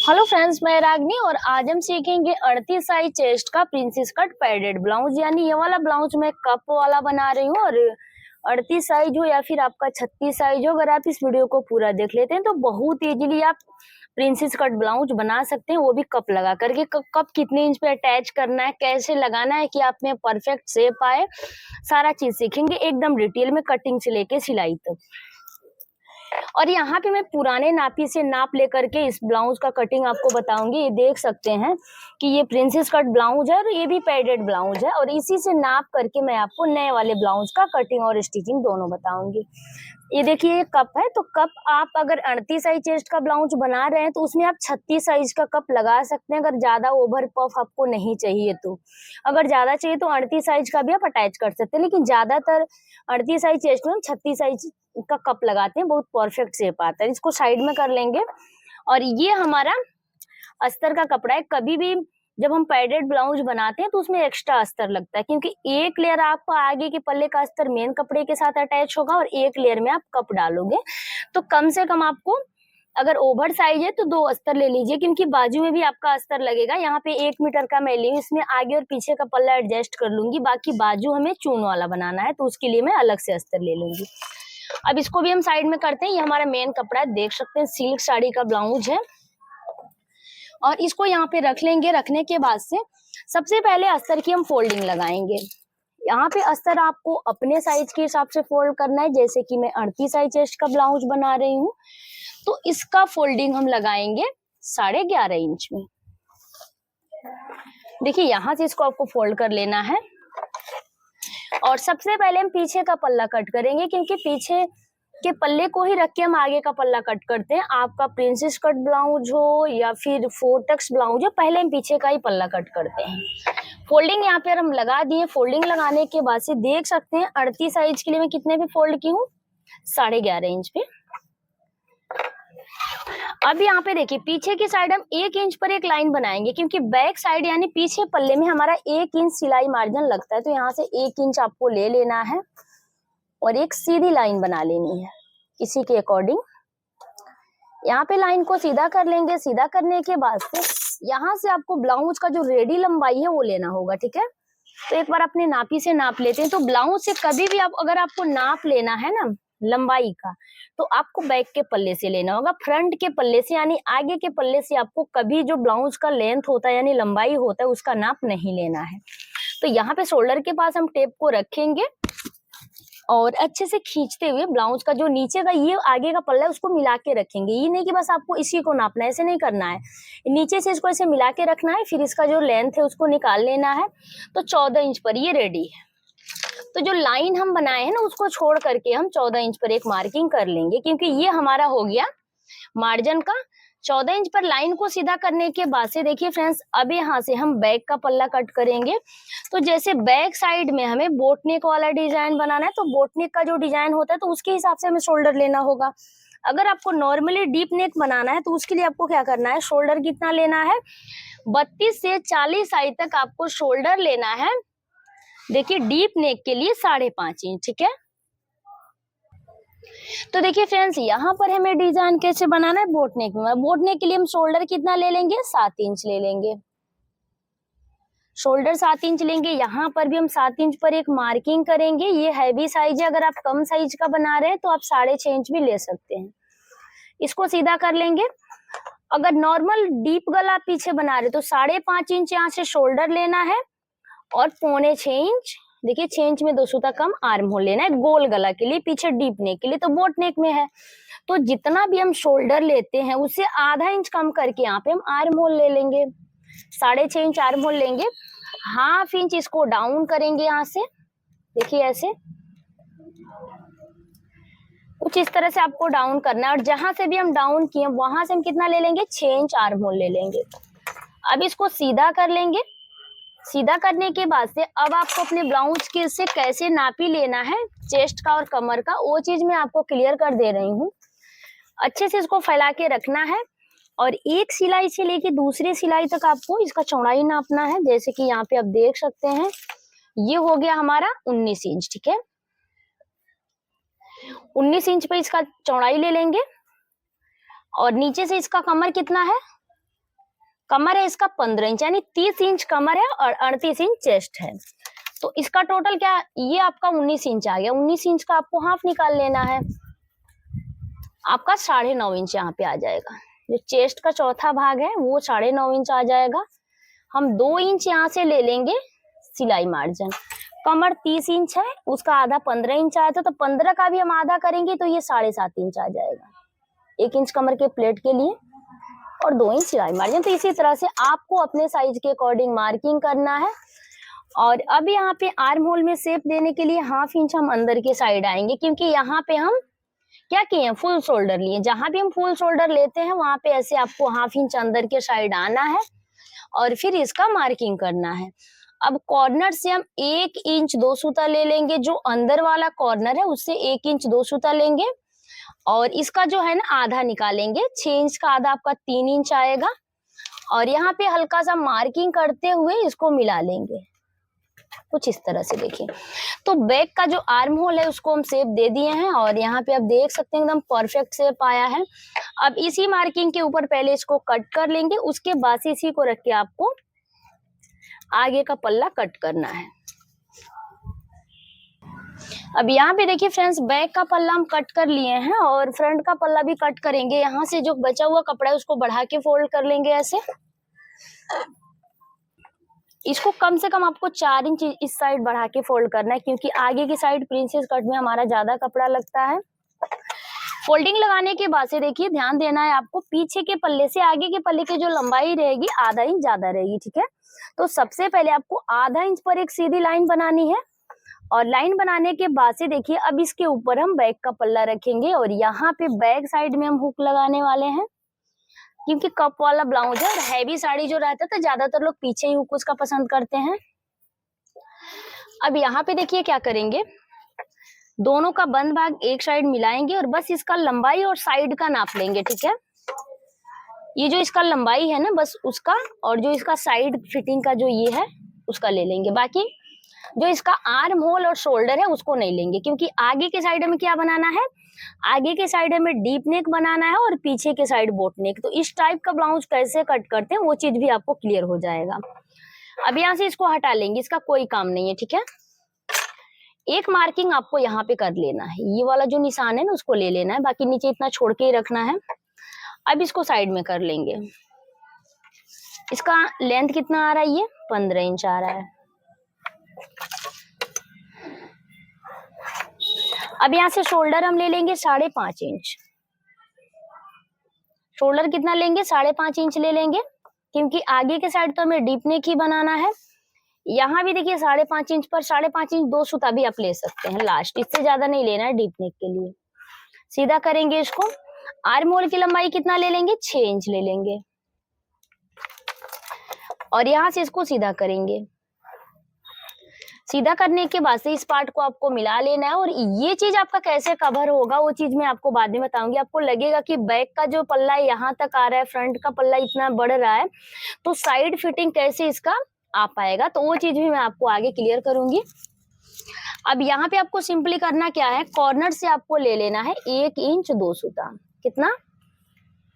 Hello friends, मैं रागनी और आज हम सीखेंगे 38 साइज चेस्ट का प्रिंसेस कट पैडेड ब्लाउज। यानी ये वाला ब्लाउज मैं कप वाला बना रही हूँ और 38 साइज हो या फिर आपका 36 साइज हो, अगर आप इस वीडियो को पूरा देख लेते हैं तो बहुत इजीली आप प्रिंसेस कट ब्लाउज बना सकते हैं, वो भी कप लगा करके। कप कितने इंच पे अटैच करना है, कैसे लगाना है कि आप में परफेक्ट शेप आए, सारा चीज सीखेंगे एकदम डिटेल में, कटिंग से लेके सिलाई तक। और यहाँ पे मैं पुराने नापी से नाप लेकर के इस ब्लाउज का कटिंग आपको बताऊंगी। ये देख सकते हैं कि ये प्रिंसेस कट ब्लाउज है और ये भी पैडेड ब्लाउज है, और इसी से नाप करके मैं आपको नए वाले ब्लाउज का कटिंग और स्टिचिंग दोनों बताऊंगी। ये देखिए, ये कप है, तो कप आप अगर 38 साइज चेस्ट का ब्लाउज बना रहे हैं तो उसमें आप 36 साइज का कप लगा सकते हैं, अगर ज्यादा ओवर पफ आपको नहीं चाहिए तो। अगर ज्यादा चाहिए तो 38 साइज का भी आप अटैच कर सकते हैं, लेकिन ज्यादातर 38 साइज चेस्ट में हम 36 साइज का कप लगाते हैं, बहुत परफेक्ट शेप आता है। इसको साइड में कर लेंगे। और ये हमारा अस्तर का कपड़ा है। कभी भी जब हम पैडेड ब्लाउज बनाते हैं तो उसमें एक्स्ट्रा अस्तर लगता है, क्योंकि एक लेयर आपको आगे के पल्ले का अस्तर मेन कपड़े के साथ अटैच होगा और एक लेयर में आप कप डालोगे। तो कम से कम आपको, अगर ओवर साइज है तो 2 अस्तर ले लीजिए, क्योंकि बाजू में भी आपका अस्तर लगेगा। यहाँ पे 1 मीटर का मैं ली हूँ, इसमें आगे और पीछे का पल्ला एडजस्ट कर लूंगी, बाकी बाजू हमें चून वाला बनाना है तो उसके लिए मैं अलग से अस्तर ले लूंगी। अब इसको भी हम साइड में करते हैं। ये हमारा मेन कपड़ा है, देख सकते हैं सिल्क साड़ी का ब्लाउज है, और इसको यहाँ पे रख लेंगे। रखने के बाद से सबसे पहले अस्तर की हम फोल्डिंग लगाएंगे। यहाँ पे अस्तर आपको अपने साइज के हिसाब से फोल्ड करना है। जैसे कि मैं 38 साइज चेस्ट का ब्लाउज बना रही हूँ तो इसका फोल्डिंग हम लगाएंगे 11.5 इंच में। देखिए, यहाँ से इसको आपको फोल्ड कर लेना है। और सबसे पहले हम पीछे का पल्ला कट करेंगे, क्योंकि पीछे के पल्ले को ही रख के हम आगे का पल्ला कट करते हैं। आपका प्रिंसेस कट ब्लाउज हो या फिर 4 टक्स ब्लाउज हो, पहले हम पीछे का ही पल्ला कट करते हैं। फोल्डिंग यहाँ पे हम लगा दिए। फोल्डिंग लगाने के बाद से देख सकते हैं 38 साइज के लिए मैं कितने पे फोल्ड की हूँ, 11.5 इंच पे। अब यहाँ पे देखिए, पीछे की साइड हम 1 इंच पर एक लाइन बनाएंगे, क्योंकि बैक साइड यानी पीछे पल्ले में हमारा 1 इंच सिलाई मार्जिन लगता है। तो यहाँ से 1 इंच आपको ले लेना है और एक सीधी लाइन बना लेनी है इसी के अकॉर्डिंग। यहाँ पे लाइन को सीधा कर लेंगे। सीधा करने के बाद से यहाँ से आपको ब्लाउज का जो रेडी लंबाई है वो लेना होगा, ठीक है। तो एक बार अपने नापी से नाप लेते हैं। तो ब्लाउज से कभी भी आप, अगर आपको नाप लेना है ना लंबाई का, तो आपको बैक के पल्ले से लेना होगा, फ्रंट के पल्ले से यानी आगे के पल्ले से आपको कभी जो ब्लाउज का लेंथ होता है यानी लंबाई होता है उसका नाप नहीं लेना है। तो यहाँ पे शोल्डर के पास हम टेप को रखेंगे और अच्छे से खींचते हुए ब्लाउज का जो नीचे का ये आगे का पल्ला है उसको मिला के रखेंगे। ये नहीं कि बस आपको इसी को नापना है, ऐसे नहीं करना है। नीचे से इसको ऐसे मिला के रखना है, फिर इसका जो लेंथ है उसको निकाल लेना है। तो 14 इंच पर ये रेडी है। तो जो लाइन हम बनाए हैं ना उसको छोड़ करके हम 14 इंच पर एक मार्किंग कर लेंगे, क्योंकि ये हमारा हो गया मार्जिन का। 14 इंच पर लाइन को सीधा करने के बाद से देखिए फ्रेंड्स, अब यहाँ से हम बैक का पल्ला कट करेंगे। तो जैसे बैक साइड में हमें बोट नेक वाला डिजाइन बनाना है, तो बोट नेक का जो डिजाइन होता है तो उसके हिसाब से हमें शोल्डर लेना होगा। अगर आपको नॉर्मली डीप नेक बनाना है तो उसके लिए आपको क्या करना है, शोल्डर कितना लेना है, 32 से 40 साइज तक आपको शोल्डर लेना है। देखिए, डीप नेक के लिए 5.5 इंच, ठीक है। तो देखिए फ्रेंड्स, यहाँ पर हमें डिजाइन कैसे बनाना है बोट नेक में। बोट नेक के लिए हम शोल्डर कितना ले लेंगे, 7 इंच ले लेंगे। शोल्डर 7 इंच लेंगे। यहाँ पर भी हम 7 इंच पर एक मार्किंग करेंगे। ये हैवी साइज है, अगर आप कम साइज का बना रहे हैं तो आप 6.5 इंच भी ले सकते हैं। इसको सीधा कर लेंगे। अगर नॉर्मल डीप गला पीछे बना रहे तो 5.5 इंच यहाँ से शोल्डर लेना है और 6.25 इंच, देखिए 6 इंच में 2 सूता कम आर्म होल लेना है गोल गला के लिए, पीछे डीप नेक के लिए। तो बोट नेक में है तो जितना भी हम शोल्डर लेते हैं उससे आधा इंच कम करके यहाँ पे हम आर्म होल ले लेंगे। 6.5 इंच आर्म होल लेंगे, ½ इंच इसको डाउन करेंगे यहाँ से। देखिए ऐसे कुछ इस तरह से आपको डाउन करना है, और जहां से भी हम डाउन किए वहां से हम कितना ले लेंगे, 6 इंच आर्म होल ले लेंगे। अब इसको सीधा कर लेंगे। सीधा करने के बाद से अब आपको अपने ब्लाउज के से कैसे नापी लेना है चेस्ट का और कमर का, वो चीज मैं आपको क्लियर कर दे रही हूँ। अच्छे से इसको फैला के रखना है और एक सिलाई से लेके दूसरी सिलाई तक आपको इसका चौड़ाई नापना है। जैसे कि यहाँ पे आप देख सकते हैं, ये हो गया हमारा 19 इंच, ठीक है। 19 इंच पे इसका चौड़ाई ले लेंगे और नीचे से इसका कमर कितना है, कमर है इसका 15 इंच, यानी 30 इंच कमर है और 38 इंच चेस्ट है। तो इसका टोटल क्या, ये आपका 19 इंच आ गया। 19 इंच का आपको हाफ निकाल लेना है, आपका 9.5 इंच यहाँ पे आ जाएगा। जो चेस्ट का चौथा भाग है वो 9.5 इंच आ जाएगा। हम 2 इंच यहाँ से ले लेंगे सिलाई मार्जिन। कमर 30 इंच है, उसका आधा 15 इंच आया था, तो 15 का भी हम आधा करेंगे तो ये 7.5 इंच आ जाएगा। 1 इंच कमर के प्लेट के लिए और 2 इंच सिलाई मार्जिन। तो इसी तरह से आपको अपने साइज के अकॉर्डिंग मार्किंग करना है। और अब यहाँ पे आर्म होल में शेप देने के लिए हाफ इंच हम अंदर के साइड आएंगे, क्योंकि यहाँ पे हम क्या किए हैं, फुल शोल्डर लिए। जहां भी हम फुल शोल्डर लेते हैं वहां पे ऐसे आपको हाफ इंच अंदर के साइड आना है और फिर इसका मार्किंग करना है। अब कॉर्नर से हम 1 इंच 2 सूता ले लेंगे, जो अंदर वाला कॉर्नर है उससे 1 इंच 2 सूता लेंगे और इसका जो है ना आधा निकालेंगे। 6 इंच का आधा आपका 3 इंच आएगा और यहाँ पे हल्का सा मार्किंग करते हुए इसको मिला लेंगे, कुछ इस तरह से। देखिए, तो बैक का जो आर्म होल है उसको हम शेप दे दिए हैं और यहाँ पे आप देख सकते हैं एकदम परफेक्ट शेप आया है। अब इसी मार्किंग के ऊपर पहले इसको कट कर लेंगे, उसके बाद इसी को रख के आपको आगे का पल्ला कट करना है। अब यहाँ पे देखिए फ्रेंड्स, बैक का पल्ला हम कट कर लिए हैं और फ्रंट का पल्ला भी कट करेंगे। यहाँ से जो बचा हुआ कपड़ा है उसको बढ़ा के फोल्ड कर लेंगे ऐसे। इसको कम से कम आपको 4 इंच इस साइड बढ़ा के फोल्ड करना है, क्योंकि आगे की साइड प्रिंसेस कट में हमारा ज्यादा कपड़ा लगता है। फोल्डिंग लगाने के बाद से देखिए ध्यान देना है आपको, पीछे के पल्ले से आगे के पल्ले की जो लंबाई रहेगी आधा इंच ज्यादा रहेगी, ठीक है। तो सबसे पहले आपको आधा इंच पर एक सीधी लाइन बनानी है और लाइन बनाने के बाद से देखिए अब इसके ऊपर हम बैक का पल्ला रखेंगे और यहाँ पे बैक साइड में हम हुक लगाने वाले हैं, क्योंकि कप वाला ब्लाउज है और हैवी साड़ी जो रहता है तो ज्यादातर लोग पीछे ही हुक उसका पसंद करते हैं। अब यहाँ पे देखिए क्या करेंगे, दोनों का बंद भाग एक साइड मिलाएंगे और बस इसका लंबाई और साइड का नाप लेंगे, ठीक है। ये जो इसका लंबाई है ना बस उसका, और जो इसका साइड फिटिंग का जो ये है उसका ले लेंगे। बाकी जो इसका आर्म होल और शोल्डर है उसको नहीं लेंगे, क्योंकि आगे के साइड में क्या बनाना है, आगे के साइड में डीप नेक बनाना है और पीछे के साइड बोट नेक। तो इस टाइप का ब्लाउज कैसे कट करते हैं वो चीज भी आपको क्लियर हो जाएगा। अब यहाँ से इसको हटा लेंगे, इसका कोई काम नहीं है, ठीक है। एक मार्किंग आपको यहाँ पे कर लेना है, ये वाला जो निशान है ना उसको ले लेना है, बाकी नीचे इतना छोड़ के ही रखना है। अब इसको साइड में कर लेंगे। इसका लेंथ कितना आ रहा है, ये 15 इंच आ रहा है। अब यहाँ से शोल्डर हम ले लेंगे 5.5 इंच। शोल्डर कितना लेंगे, 5.5 इंच ले लेंगे, क्योंकि आगे के साइड तो हमें डीप नेक ही बनाना है। यहाँ भी देखिए 5.5 इंच पर 5.5 इंच 2 सूता भी आप ले सकते हैं लास्ट, इससे ज्यादा नहीं लेना है डीप नेक के लिए। सीधा करेंगे इसको। आर्म होल की लंबाई कितना ले लेंगे, 6 इंच ले लेंगे और यहाँ से इसको सीधा करेंगे। सीधा करने के बाद से इस पार्ट को आपको मिला लेना है और ये चीज आपका कैसे कवर होगा वो चीज मैं आपको बाद में बताऊंगी। आपको लगेगा कि बैक का जो पल्ला यहाँ तक आ रहा है, फ्रंट का पल्ला इतना बढ़ रहा है, तो साइड फिटिंग कैसे इसका आ पाएगा, तो वो चीज भी मैं आपको आगे क्लियर करूंगी। अब यहाँ पे आपको सिंपली करना क्या है, कॉर्नर से आपको ले लेना है 1 इंच 2 सूता। कितना,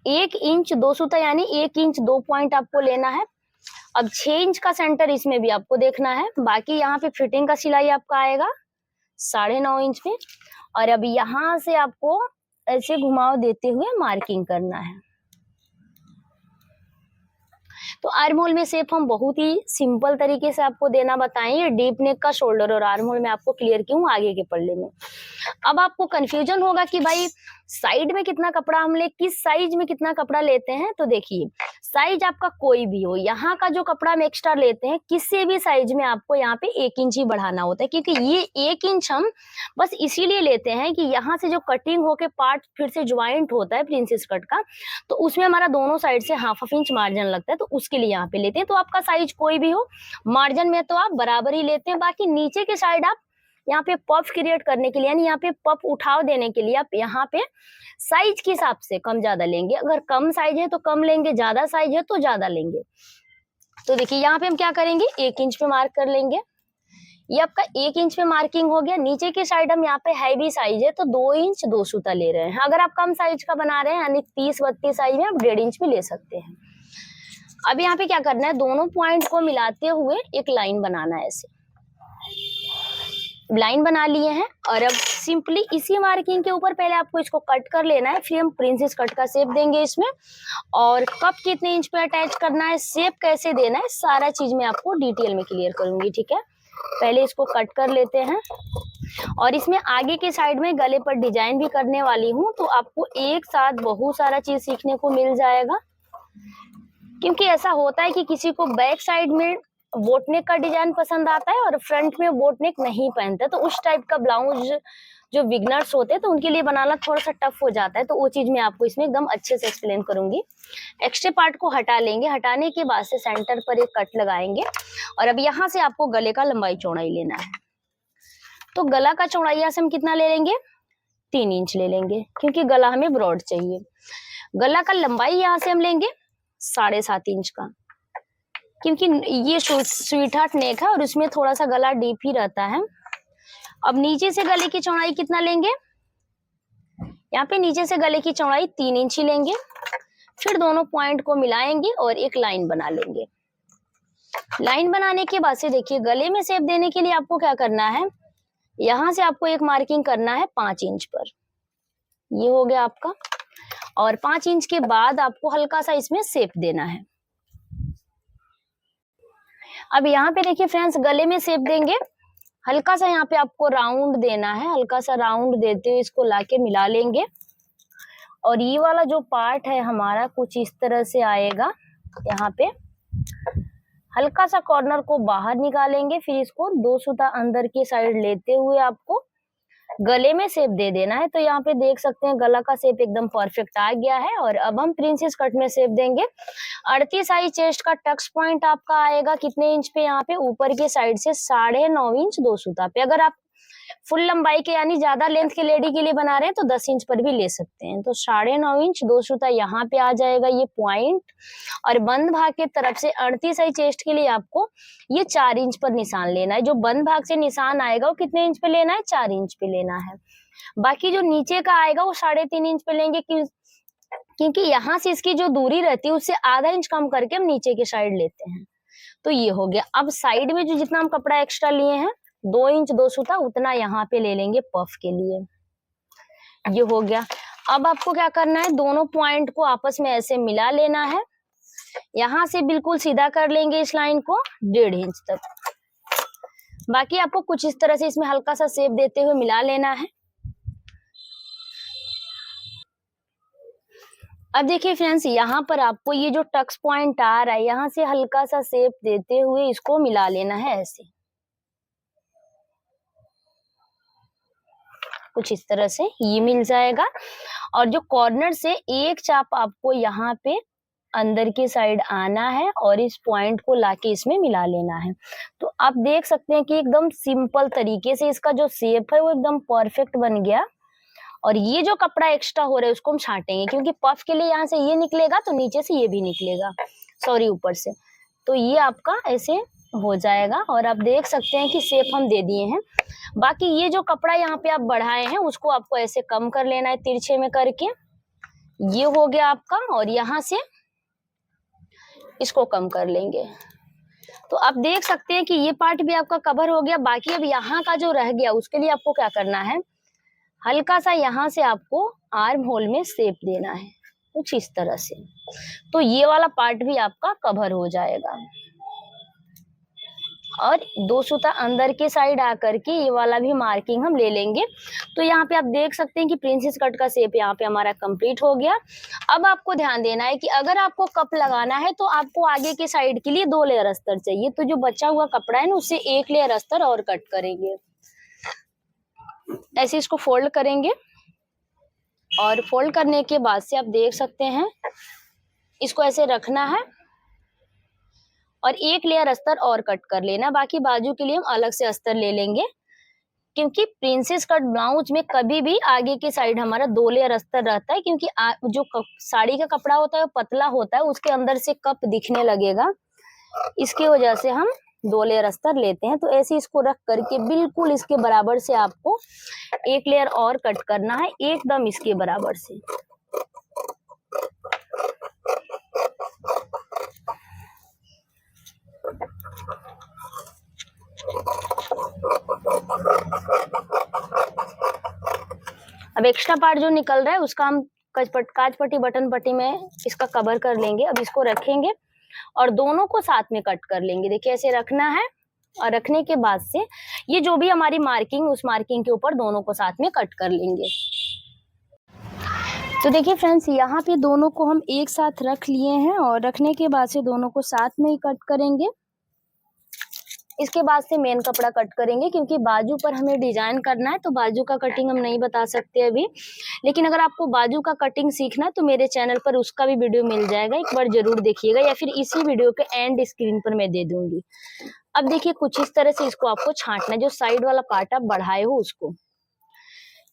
1 इंच 2 सूता, यानी 1 इंच 2 पॉइंट आपको लेना है। अब 6 इंच का सेंटर इसमें भी आपको देखना है। बाकी यहाँ पे फिटिंग का सिलाई आपका आएगा 9.5 इंच में और अब यहाँ से आपको ऐसे घुमाव देते हुए मार्किंग करना है। तो आर्म होल में शेप हम बहुत ही सिंपल तरीके से आपको देना बताएं। डीप नेक का शोल्डर और आर्म होल में आपको क्लियर क्यों आगे के पल्ले में। अब आपको कंफ्यूजन होगा कि भाई साइड में कितना कपड़ा हम ले, किस साइज में कितना कपड़ा लेते हैं। तो देखिए साइज आपका कोई भी हो, यहाँ का जो कपड़ा हम एक्स्ट्रा लेते हैं किसी भी साइज में आपको यहाँ पे 1 इंच ही बढ़ाना होता है, क्योंकि ये 1 इंच हम बस इसीलिए लेते हैं कि यहाँ से जो कटिंग होके पार्ट फिर से ज्वाइंट होता है प्रिंसेस कट का, तो उसमें हमारा दोनों साइड से हाफ इंच मार्जिन लगता है, तो उसके लिए यहाँ पे लेते हैं। तो आपका साइज कोई भी हो, मार्जिन में तो आप बराबर ही लेते हैं। बाकी नीचे के साइड आप यहाँ पे पफ क्रिएट करने के लिए, यानी यहाँ पे पफ उठाव देने के लिए आप यहाँ पे साइज के हिसाब से कम ज्यादा लेंगे। अगर कम साइज है तो कम लेंगे, ज्यादा साइज है तो ज्यादा लेंगे। तो देखिए यहाँ पे हम क्या करेंगे, 1 इंच पे मार्क कर लेंगे। ये आपका 1 इंच पे मार्किंग हो गया। नीचे की साइड हम यहाँ पे हैवी साइज है तो 2 इंच 2 सूता ले रहे हैं। अगर आप कम साइज का बना रहे हैं यानी 30-32 साइज में आप 1.5 इंच भी ले सकते हैं। अब यहाँ पे क्या करना है, दोनों पॉइंट को मिलाते हुए एक लाइन बनाना है। ऐसे लाइन बना लिए हैं और अब सिंपली इसी मार्किंग के ऊपर पहले आपको इसको कट कर लेना है, फिर हम प्रिंसेस कट का शेप देंगे इसमें। और कप कितने इंच पे अटैच करना है, शेप कैसे देना है, सारा चीज मैं आपको डिटेल में क्लियर करूंगी, ठीक है। पहले इसको कट कर लेते हैं और इसमें आगे के साइड में गले पर डिजाइन भी करने वाली हूँ, तो आपको एक साथ बहुत सारा चीज सीखने को मिल जाएगा। क्योंकि ऐसा होता है कि किसी को बैक साइड में बोटनेक का डिजाइन पसंद आता है और फ्रंट में बोटनेक नहीं पहनते, तो उस टाइप का ब्लाउज जो बिगनर्स होते हैं तो उनके लिए बनाना थोड़ा सा टफ हो जाता है, तो वो चीज मैं आपको इसमें एकदम अच्छे से एक्सप्लेन करूंगी। एक्स्ट्रा पार्ट को हटा लेंगे, हटाने के बाद से सेंटर पर एक कट लगाएंगे और अब यहाँ से आपको गले का लंबाई चौड़ाई लेना है। तो गला का चौड़ाई यहाँ से हम कितना ले लेंगे, 3 इंच ले लेंगे, क्योंकि गला हमें ब्रॉड चाहिए। गला का लंबाई यहाँ से हम लेंगे 7.5 इंच का, क्योंकि ये स्वीट हार्ट नेक है और उसमें थोड़ा सा गला डीप ही रहता है। अब नीचे से गले की चौड़ाई कितना लेंगे, यहाँ पे नीचे से गले की चौड़ाई 3 इंच ही लेंगे। फिर दोनों पॉइंट को मिलाएंगे और एक लाइन बना लेंगे। लाइन बनाने के बाद से देखिए, गले में शेप देने के लिए आपको क्या करना है, यहाँ से आपको एक मार्किंग करना है 5 इंच पर, ये हो गया आपका। और 5 इंच के बाद आपको हल्का सा इसमें शेप देना है। अब यहाँ पे देखिए फ्रेंड्स, गले में शेप देंगे, हल्का सा यहाँ पे आपको राउंड देना है, हल्का सा राउंड देते हुए इसको लाके मिला लेंगे। और ये वाला जो पार्ट है हमारा कुछ इस तरह से आएगा। यहाँ पे हल्का सा कॉर्नर को बाहर निकालेंगे, फिर इसको 2 सूता अंदर की साइड लेते हुए आपको गले में शेप दे देना है। तो यहाँ पे देख सकते हैं गला का शेप एकदम परफेक्ट आ गया है। और अब हम प्रिंसेस कट में शेप देंगे। 38 साइज चेस्ट का टक्स पॉइंट आपका आएगा कितने इंच पे, यहाँ पे ऊपर के साइड से 9.5 इंच 2 सूता पे। अगर आप फुल लंबाई के यानी ज्यादा लेंथ के लेडी के लिए बना रहे हैं तो 10 इंच पर भी ले सकते हैं। तो 9.5 इंच 2 सूता यहाँ पे आ जाएगा ये पॉइंट। और बंद भाग के तरफ से 38 साइज चेस्ट के लिए आपको ये 4 इंच पर निशान लेना है। जो बंद भाग से निशान आएगा वो कितने इंच पे लेना है, 4 इंच पे लेना है। बाकी जो नीचे का आएगा वो 3.5 इंच पे लेंगे, क्योंकि यहाँ से इसकी जो दूरी रहती है उससे आधा इंच कम करके हम नीचे के साइड लेते हैं। तो ये हो गया। अब साइड में जो जितना हम कपड़ा एक्स्ट्रा लिए हैं 2 इंच 2 सूता, उतना यहाँ पे ले लेंगे पफ के लिए। ये हो गया। अब आपको क्या करना है, दोनों पॉइंट को आपस में ऐसे मिला लेना है। यहाँ से बिल्कुल सीधा कर लेंगे इस लाइन को 1.5 इंच तक। बाकी आपको कुछ इस तरह से इसमें हल्का सा शेप देते हुए मिला लेना है। अब देखिए फ्रेंड्स, यहाँ पर आपको ये जो टक्स पॉइंट आ रहा है यहाँ से हल्का सा शेप देते हुए इसको मिला लेना है ऐसे, कुछ इस तरह से ये मिल जाएगा। और जो कॉर्नर से एक चाप आपको यहाँ पे अंदर की साइड आना है और इस पॉइंट को लाके इसमें मिला लेना है। तो आप देख सकते हैं कि एकदम सिंपल तरीके से इसका जो शेप है वो एकदम परफेक्ट बन गया। और ये जो कपड़ा एक्स्ट्रा हो रहा है उसको हम छाटेंगे, क्योंकि पफ के लिए यहाँ से ये निकलेगा तो नीचे से ये भी निकलेगा, सॉरी ऊपर से। तो ये आपका ऐसे हो जाएगा। और आप देख सकते हैं कि शेप हम दे दिए हैं। बाकी ये जो कपड़ा यहाँ पे आप बढ़ाए हैं उसको आपको ऐसे कम कर लेना है तिरछे में करके। ये हो गया आपका। और यहाँ से इसको कम कर लेंगे। तो आप देख सकते हैं कि ये पार्ट भी आपका कवर हो गया। बाकी अब यहाँ का जो रह गया उसके लिए आपको क्या करना है, हल्का सा यहाँ से आपको आर्म होल में शेप देना है कुछ इस तरह से। तो ये वाला पार्ट भी आपका कवर हो जाएगा। और 2 सूता अंदर के साइड आकर के ये वाला भी मार्किंग हम ले लेंगे। तो यहाँ पे आप देख सकते हैं कि प्रिंसेस कट का शेप यहाँ पे हमारा कंप्लीट हो गया। अब आपको ध्यान देना है कि अगर आपको कप लगाना है तो आपको आगे के साइड के लिए 2 लेयर अस्तर चाहिए। तो जो बचा हुआ कपड़ा है ना उससे 1 लेयर अस्तर और कट करेंगे। ऐसे इसको फोल्ड करेंगे और फोल्ड करने के बाद से आप देख सकते हैं इसको ऐसे रखना है और 1 लेयर अस्तर और कट कर लेना। बाकी बाजू के लिए हम अलग से अस्तर ले लेंगे, क्योंकि प्रिंसेस कट ब्लाउज में कभी भी आगे की साइड हमारा 2 लेयर अस्तर रहता है, क्योंकि जो साड़ी का कपड़ा होता है वो पतला होता है, उसके अंदर से कप दिखने लगेगा। इसकी वजह से हम 2 लेयर अस्तर लेते हैं। तो ऐसे इसको रख करके बिल्कुल इसके बराबर से आपको 1 लेयर और कट करना है, एकदम इसके बराबर से। अब एक्स्ट्रा पार्ट जो निकल रहा है उसका हम काज पट्टी बटन पट्टी में इसका कवर कर लेंगे। अब इसको रखेंगे और दोनों को साथ में कट कर लेंगे। देखिए ऐसे रखना है और रखने के बाद से ये जो भी हमारी मार्किंग, उस मार्किंग के ऊपर दोनों को साथ में कट कर लेंगे। तो देखिए फ्रेंड्स, यहाँ पे दोनों को हम एक साथ रख लिए हैं और रखने के बाद से दोनों को साथ में ही कट करेंगे। इसके बाद से मेन कपड़ा कट करेंगे, क्योंकि बाजू पर हमें डिजाइन करना है तो बाजू का कटिंग हम नहीं बता सकते अभी। लेकिन अगर आपको बाजू का कटिंग सीखना है तो मेरे चैनल पर उसका भी वीडियो मिल जाएगा, एक बार जरूर देखिएगा, या फिर इसी वीडियो के एंड स्क्रीन पर मैं दे दूंगी। अब देखिए कुछ इस तरह से इसको आपको छांटना है, जो साइड वाला पार्ट आप बढ़ाए हो उसको।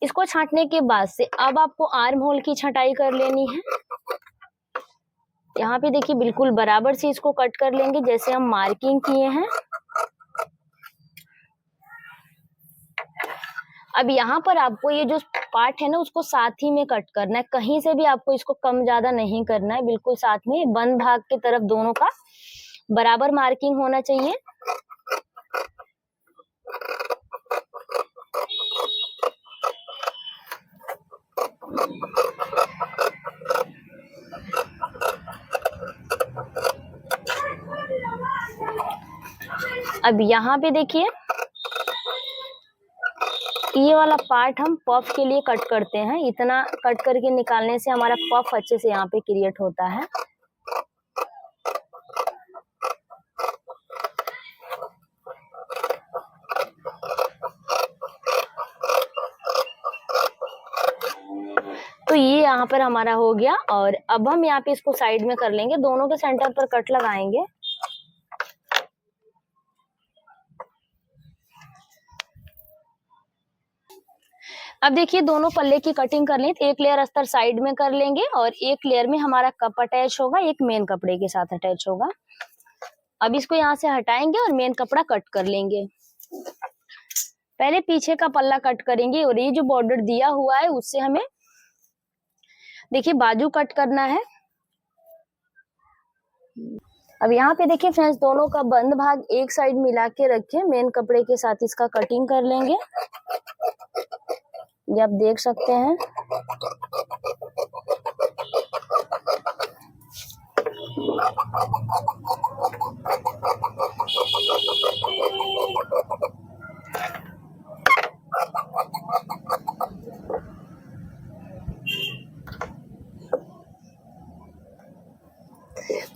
इसको छांटने के बाद से अब आपको आर्म होल की छटाई कर लेनी है। यहाँ पे देखिए बिल्कुल बराबर से इसको कट कर लेंगे जैसे हम मार्किंग किए हैं। अब यहाँ पर आपको ये जो पार्ट है ना उसको साथ ही में कट करना है, कहीं से भी आपको इसको कम ज्यादा नहीं करना है, बिल्कुल साथ में बंद भाग के तरफ दोनों का बराबर मार्किंग होना चाहिए। अब यहाँ पे देखिए ये वाला पार्ट हम पफ के लिए कट करते हैं। इतना कट करके निकालने से हमारा पफ अच्छे से यहाँ पे क्रिएट होता है। तो ये यहाँ पर हमारा हो गया और अब हम यहाँ पे इसको साइड में कर लेंगे, दोनों के सेंटर पर कट लगाएंगे। अब देखिए दोनों पल्ले की कटिंग कर ली, तो एक लेयर अस्तर साइड में कर लेंगे और एक लेयर में हमारा कप अटैच होगा, एक मेन कपड़े के साथ अटैच होगा। अब इसको यहाँ से हटाएंगे और मेन कपड़ा कट कर लेंगे। पहले पीछे का पल्ला कट करेंगे और ये जो बॉर्डर दिया हुआ है उससे हमें देखिए बाजू कट करना है। अब यहाँ पे देखिए फ्रेंड्स, दोनों का बंद भाग एक साइड मिला के रखे, मेन कपड़े के साथ इसका कटिंग कर लेंगे। ये आप देख सकते हैं।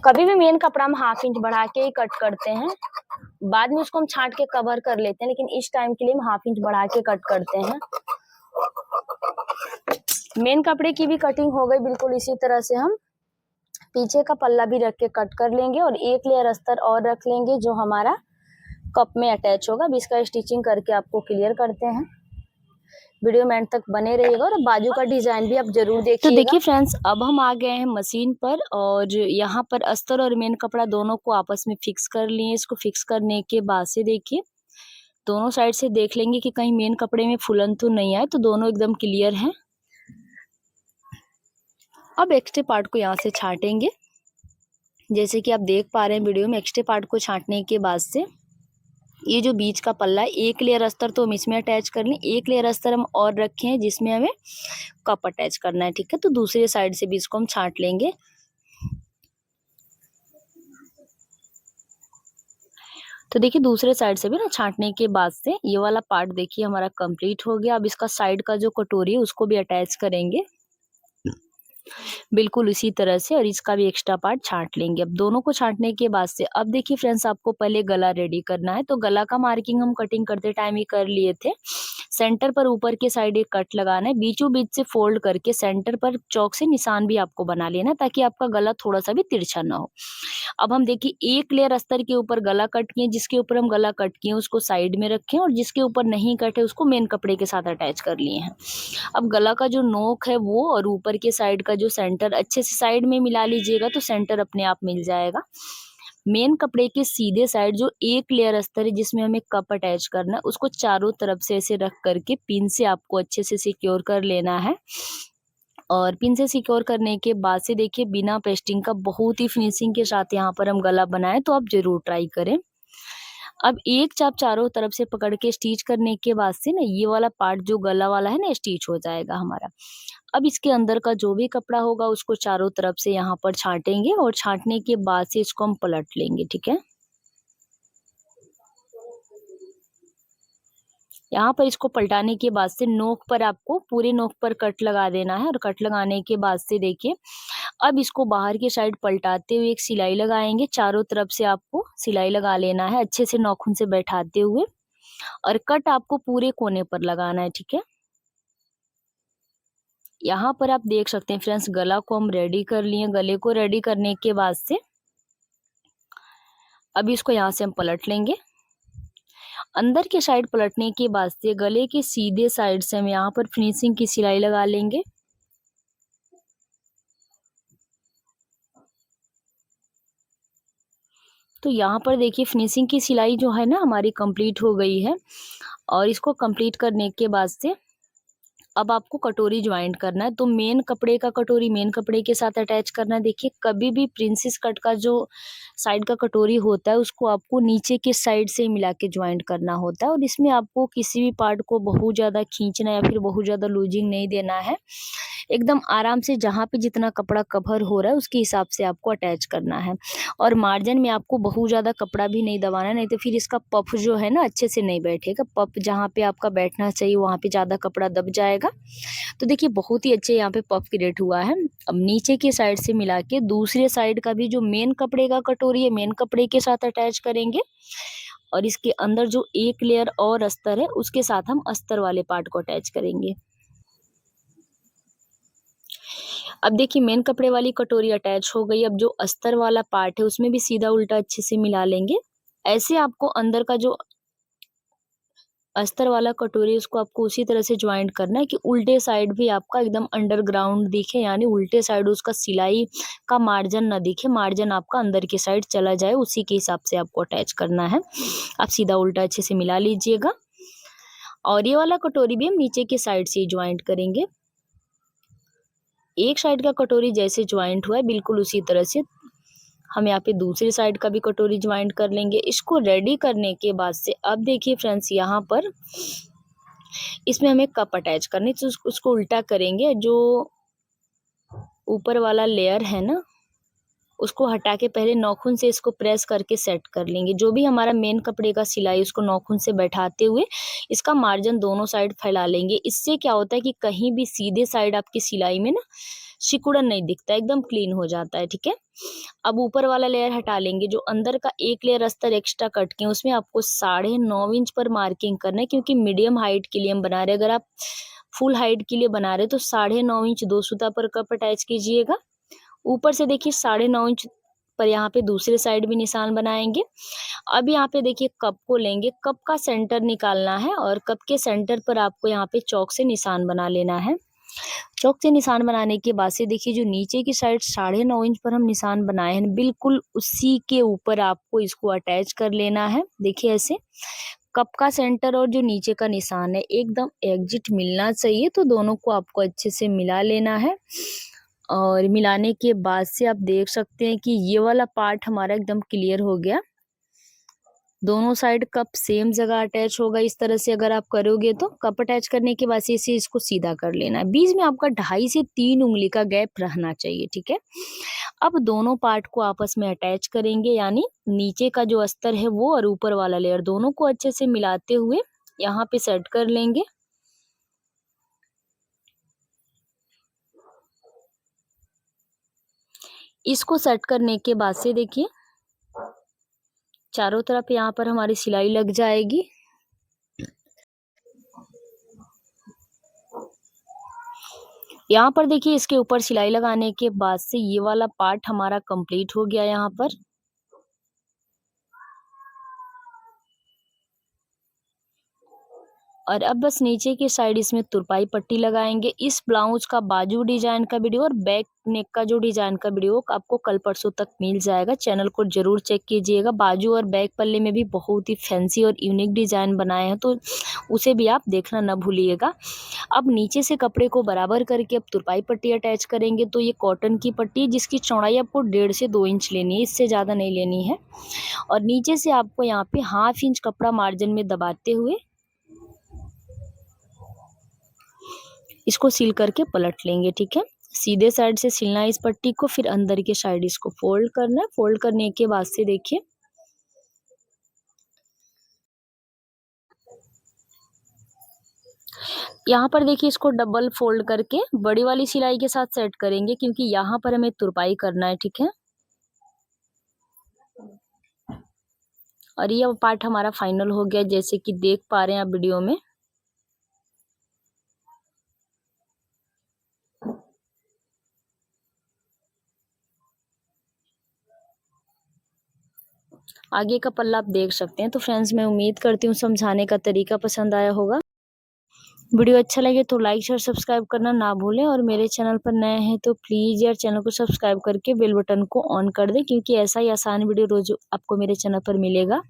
कभी भी मेन कपड़ा हम 1/2 इंच बढ़ा के ही कट करते हैं, बाद में उसको हम छांट के कवर कर लेते हैं, लेकिन इस टाइम के लिए हम 1/2 इंच बढ़ा के कट करते हैं। मेन कपड़े की भी कटिंग हो गई बिल्कुल इसी तरह से। हम पीछे का पल्ला भी रख के कट कर लेंगे और एक लेयर अस्तर और रख लेंगे जो हमारा कप में अटैच होगा। अब इसका स्टिचिंग करके आपको क्लियर करते हैं, वीडियो में एंड तक बने रहिएगा और बाजू का डिजाइन भी आप जरूर देखिएगा। तो देखिए फ्रेंड्स, अब हम आ गए हैं मशीन पर और यहाँ पर अस्तर और मेन कपड़ा दोनों को आपस में फिक्स कर लिए। इसको फिक्स करने के बाद से देखिए दोनों साइड से देख लेंगे कि कहीं मेन कपड़े में फुलन तो नहीं आए, तो दोनों एकदम क्लियर हैं। अब एक्स्ट्रा पार्ट को यहाँ से छांटेंगे, जैसे कि आप देख पा रहे हैं वीडियो में। एक्स्ट्रा पार्ट को छांटने के बाद से ये जो बीच का पल्ला है, एक लेयर अस्तर तो हम इसमें अटैच कर लें, एक लेयर अस्तर हम और रखे हैं जिसमें हमें कप अटैच करना है, ठीक है। तो दूसरे साइड से भी इसको हम छांट लेंगे। तो देखिए दूसरे साइड से भी ना छांटने के बाद से ये वाला पार्ट देखिए हमारा कंप्लीट हो गया। अब इसका साइड का जो कटोरी है उसको भी अटैच करेंगे बिल्कुल इसी तरह से, और इसका भी एक्स्ट्रा पार्ट छांट लेंगे। अब दोनों को छांटने के बाद से अब देखिए फ्रेंड्स, आपको पहले गला रेडी करना है। तो गला का मार्किंग हम कटिंग करते टाइम ही कर लिए थे। सेंटर पर ऊपर के साइड एक कट लगाना है, बीचों बीच से फोल्ड करके सेंटर पर चौक से निशान भी आपको बना लेना, ताकि आपका गला थोड़ा सा भी तिरछा ना हो। अब हम देखिए एक लेयर अस्तर के ऊपर गला कट किए, जिसके ऊपर हम गला कट किए उसको साइड में रखें और जिसके ऊपर नहीं कटे उसको मेन कपड़े के साथ अटैच कर लिए हैं। अब गला का जो नोक है वो और ऊपर के साइड का जो सेंटर अच्छे से साइड में मिला लीजिएगा, तो सेंटर अपने आप मिल जाएगा। मेन कपड़े के सीधे साइड जो एक लेयर अस्तर है जिसमें हमें कप अटैच करना है, उसको चारों तरफ से ऐसे रख करके पिन से आपको अच्छे से सिक्योर कर लेना है। और पिन से सिक्योर करने के बाद से देखिए बिना पेस्टिंग का बहुत ही फिनिशिंग के साथ यहाँ पर हम गला बनाए, तो आप जरूर ट्राई करें। अब एक चाप चारों तरफ से पकड़ के स्टिच करने के बाद से ना ये वाला पार्ट जो गला वाला है ना स्टिच हो जाएगा हमारा। अब इसके अंदर का जो भी कपड़ा होगा उसको चारों तरफ से यहाँ पर छाँटेंगे और छाँटने के बाद से इसको हम पलट लेंगे, ठीक है। यहाँ पर इसको पलटाने के बाद से नोक पर आपको पूरे नोक पर कट लगा देना है और कट लगाने के बाद से देखिए अब इसको बाहर की साइड पलटाते हुए एक सिलाई लगाएंगे। चारों तरफ से आपको सिलाई लगा लेना है अच्छे से नाखून से बैठाते हुए और कट आपको पूरे कोने पर लगाना है, ठीक है। यहाँ पर आप देख सकते हैं फ्रेंड्स गला को हम रेडी कर लिए। गले को रेडी करने के बाद से अभी इसको यहाँ से हम पलट लेंगे। अंदर की साइड पलटने के बाद से गले के सीधे साइड से हम यहाँ पर फिनिशिंग की सिलाई लगा लेंगे। तो यहाँ पर देखिए फिनिशिंग की सिलाई जो है ना हमारी कंप्लीट हो गई है और इसको कंप्लीट करने के बाद से अब आपको कटोरी ज्वाइंट करना है। तो मेन कपड़े का कटोरी मेन कपड़े के साथ अटैच करना है। देखिए कभी भी प्रिंसेस कट का जो साइड का कटोरी होता है उसको आपको नीचे के साइड से मिला के ज्वाइंट करना होता है और इसमें आपको किसी भी पार्ट को बहुत ज़्यादा खींचना या फिर बहुत ज़्यादा लूजिंग नहीं देना है। एकदम आराम से जहाँ पे जितना कपड़ा कवर हो रहा है उसके हिसाब से आपको अटैच करना है और मार्जिन में आपको बहुत ज़्यादा कपड़ा भी नहीं दबाना है, नहीं तो फिर इसका पफ जो है ना अच्छे से नहीं बैठेगा। पफ जहाँ पे आपका बैठना चाहिए वहाँ पे ज़्यादा कपड़ा दब जाएगा। तो देखिए बहुत ही अच्छे यहाँ पे पफ क्रिएट हुआ है। अब नीचे की साइड से मिला के दूसरे साइड का भी जो मेन कपड़े का कटोरी है मेन कपड़े के साथ अटैच करेंगे और इसके अंदर जो एक लेयर और अस्तर है उसके साथ हम अस्तर वाले पार्ट को अटैच करेंगे। अब देखिए मेन कपड़े वाली कटोरी अटैच हो गई। अब जो अस्तर वाला पार्ट है उसमें भी सीधा उल्टा अच्छे से मिला लेंगे। ऐसे आपको अंदर का जो अस्तर वाला कटोरी उसको आपको उसी तरह से ज्वाइंट करना है कि उल्टे साइड भी आपका एकदम अंडरग्राउंड दिखे, यानी उल्टे साइड उसका सिलाई का मार्जिन ना दिखे, मार्जिन आपका अंदर की साइड चला जाए, उसी के हिसाब से आपको अटैच करना है। आप सीधा उल्टा अच्छे से मिला लीजिएगा और ये वाला कटोरी भी हम नीचे के साइड से ही ज्वाइंट करेंगे। एक साइड का कटोरी जैसे ज्वाइंट हुआ है बिल्कुल उसी तरह से हम यहाँ पे दूसरी साइड का भी कटोरी ज्वाइंट कर लेंगे। इसको रेडी करने के बाद से अब देखिए फ्रेंड्स यहाँ पर इसमें हमें कप अटैच करनी, तो उसको उल्टा करेंगे। जो ऊपर वाला लेयर है ना उसको हटा के पहले नाखून से इसको प्रेस करके सेट कर लेंगे। जो भी हमारा मेन कपड़े का सिलाई उसको नाखून से बैठाते हुए इसका मार्जिन दोनों साइड फैला लेंगे। इससे क्या होता है कि कहीं भी सीधे साइड आपकी सिलाई में ना सिकुड़न नहीं दिखता, एकदम क्लीन हो जाता है, ठीक है। अब ऊपर वाला लेयर हटा लेंगे। जो अंदर का एक लेयर अस्तर एक्स्ट्रा कट के उसमें आपको 9.5 इंच पर मार्किंग करना है, क्योंकि मीडियम हाइट के लिए हम बना रहे हैं। अगर आप फुल हाइट के लिए बना रहे तो 9.5 इंच 2 सूता पर कप अटैच कीजिएगा। ऊपर से देखिए 9.5 इंच पर यहाँ पे दूसरे साइड भी निशान बनाएंगे। अब यहाँ पे देखिए कप को लेंगे, कप का सेंटर निकालना है और कप के सेंटर पर आपको यहाँ पे चौक से निशान बना लेना है। चौक से निशान बनाने के बाद से देखिए जो नीचे की साइड 9.5 इंच पर हम निशान बनाए हैं बिल्कुल उसी के ऊपर आपको इसको अटैच कर लेना है। देखिए ऐसे कप का सेंटर और जो नीचे का निशान है एकदम एग्जिट मिलना चाहिए, तो दोनों को आपको अच्छे से मिला लेना है। और मिलाने के बाद से आप देख सकते हैं कि ये वाला पार्ट हमारा एकदम क्लियर हो गया। दोनों साइड कप सेम जगह अटैच होगा। इस तरह से अगर आप करोगे तो कप अटैच करने के बाद से इसे इसको सीधा कर लेना है। बीच में आपका 2.5 से 3 उंगली का गैप रहना चाहिए, ठीक है। अब दोनों पार्ट को आपस में अटैच करेंगे, यानी नीचे का जो अस्तर है वो और ऊपर वाला लेयर दोनों को अच्छे से मिलाते हुए यहाँ पे सेट कर लेंगे। इसको सेट करने के बाद से देखिए चारों तरफ यहाँ पर हमारी सिलाई लग जाएगी। यहाँ पर देखिए इसके ऊपर सिलाई लगाने के बाद से ये वाला पार्ट हमारा कंप्लीट हो गया। यहाँ पर और अब बस नीचे की साइड इसमें तुरपाई पट्टी लगाएंगे। इस ब्लाउज का बाजू डिजाइन का वीडियो और बैक नेक का जो डिजाइन का वीडियो आपको कल परसों तक मिल जाएगा। चैनल को जरूर चेक कीजिएगा। बाजू और बैक पल्ले में भी बहुत ही फैंसी और यूनिक डिजाइन बनाए हैं, तो उसे भी आप देखना ना भूलिएगा। अब नीचे से कपड़े को बराबर करके अब तुरपाई पट्टी अटैच करेंगे। तो ये कॉटन की पट्टी जिसकी चौड़ाई आपको 1.5 से 2 इंच लेनी है, इससे ज़्यादा नहीं लेनी है। और नीचे से आपको यहाँ पे 1/2 इंच कपड़ा मार्जिन में दबाते हुए इसको सील करके पलट लेंगे। ठीक है, सीधे साइड से सिलना है इस पट्टी को, फिर अंदर के साइड इसको फोल्ड करना है। फोल्ड करने के बाद से देखिए यहाँ पर देखिए इसको डबल फोल्ड करके बड़ी वाली सिलाई के साथ सेट करेंगे, क्योंकि यहाँ पर हमें तुरपाई करना है। ठीक है, और ये पार्ट हमारा फाइनल हो गया, जैसे कि देख पा रहे हैं आप वीडियो में। आगे का पल्ला आप देख सकते हैं। तो फ्रेंड्स, मैं उम्मीद करती हूँ समझाने का तरीका पसंद आया होगा। वीडियो अच्छा लगे तो लाइक शेयर सब्सक्राइब करना ना भूलें, और मेरे चैनल पर नए हैं तो प्लीज़ यार चैनल को सब्सक्राइब करके बेल बटन को ऑन कर दें, क्योंकि ऐसा ही आसान वीडियो रोज आपको मेरे चैनल पर मिलेगा।